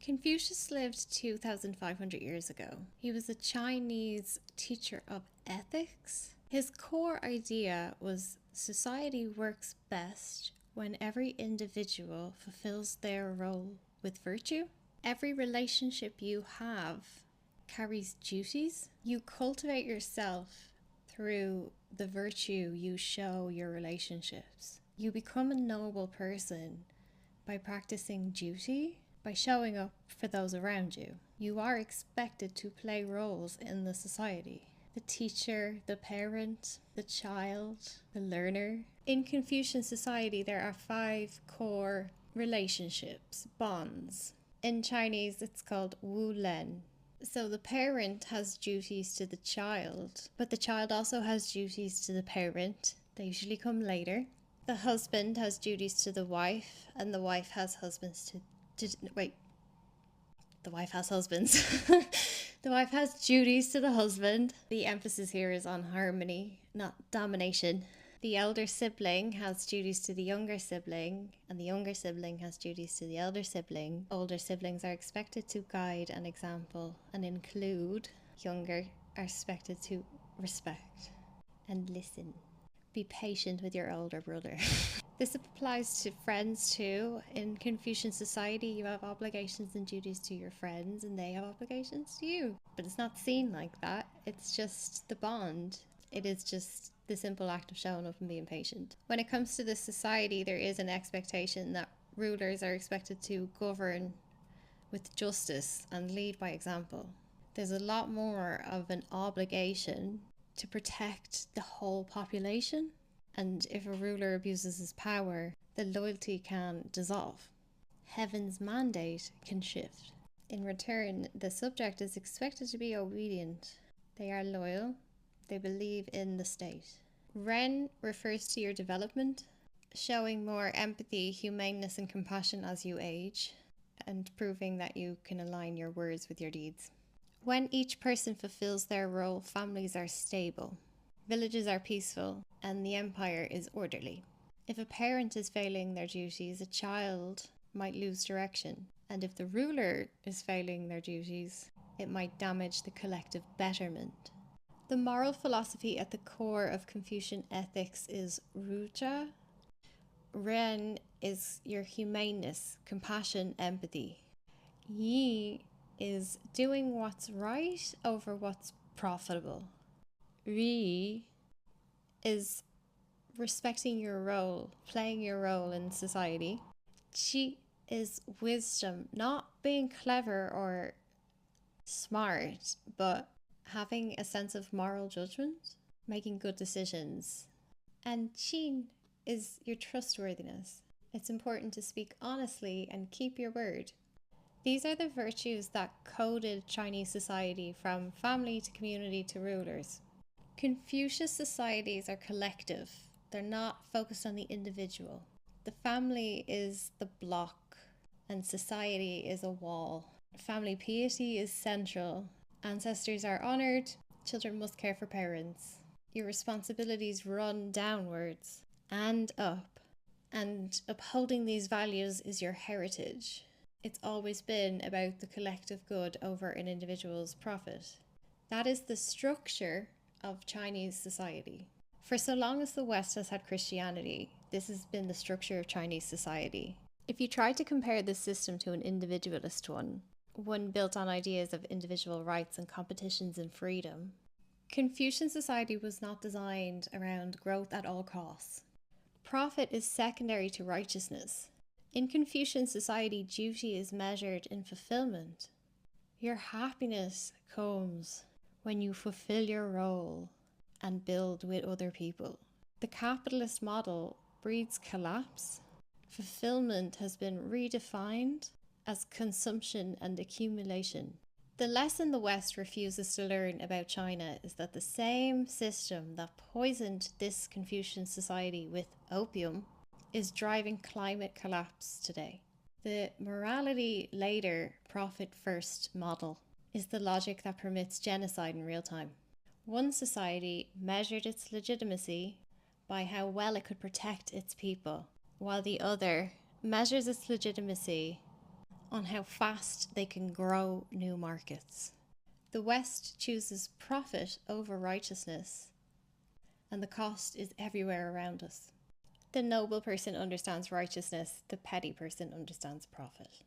Confucius lived 2,500 years ago. He was a Chinese teacher of ethics. His core idea was society works best when every individual fulfills their role with virtue. Every relationship you have carries duties. You cultivate yourself through the virtue you show your relationships. You become a noble person by practicing duty, by showing up for those around you. You are expected to play roles in the society. The teacher, the parent, the child, the learner. In Confucian society, there are 5 core relationships, bonds. In Chinese, it's called Wu Len. So the parent has duties to the child, but the child also has duties to the parent. They usually come later. The husband has duties to the wife, and the wife has husbands the wife has husbands. The wife has duties to the husband. The emphasis here is on harmony, not domination. The elder sibling has duties to the younger sibling, and the younger sibling has duties to the elder sibling. Older siblings are expected to guide and example and include. Younger are expected to respect and listen. Be patient with your older brother. This applies to friends too. In Confucian society, you have obligations and duties to your friends, and they have obligations to you. But it's not seen like that. It's just the bond. It is just the simple act of showing up and being patient. When it comes to this society, there is an expectation that rulers are expected to govern with justice and lead by example. There's a lot more of an obligation to protect the whole population. And if a ruler abuses his power, the loyalty can dissolve. Heaven's mandate can shift. In return, the subject is expected to be obedient. They are loyal. They believe in the state. Ren refers to your development, showing more empathy, humaneness, and compassion as you age, and proving that you can align your words with your deeds. When each person fulfills their role, families are stable, villages are peaceful, and the empire is orderly. If a parent is failing their duties, a child might lose direction. And if the ruler is failing their duties, it might damage the collective betterment. The moral philosophy at the core of Confucian ethics is Ruja. Ren is your humaneness, compassion, empathy. Yi is doing what's right over what's profitable. Ri is respecting your role, playing your role in society. Qi is wisdom, not being clever or smart, but having a sense of moral judgment, making good decisions. And Qin is your trustworthiness. It's important to speak honestly and keep your word. These are the virtues that coded Chinese society from family to community to rulers. Confucius societies are collective. They're not focused on the individual. The family is the block and society is a wall. Family piety is central. Ancestors are honoured. Children must care for parents. Your responsibilities run downwards and up. And upholding these values is your heritage. It's always been about the collective good over an individual's profit. That is the structure of Chinese society. For so long as the West has had Christianity, this has been the structure of Chinese society. If you try to compare this system to an individualist one built on ideas of individual rights and competitions and freedom, Confucian society was not designed around growth at all costs. Profit is secondary to righteousness. In Confucian society, duty is measured in fulfillment. Your happiness comes when you fulfill your role and build with other people. The capitalist model breeds collapse. Fulfillment has been redefined as consumption and accumulation. The lesson the West refuses to learn about China is that the same system that poisoned this Confucian society with opium is driving climate collapse today. The morality later, profit first model is the logic that permits genocide in real time. One society measured its legitimacy by how well it could protect its people, while the other measures its legitimacy on how fast they can grow new markets. The West chooses profit over righteousness, and the cost is everywhere around us. The noble person understands righteousness, the petty person understands profit.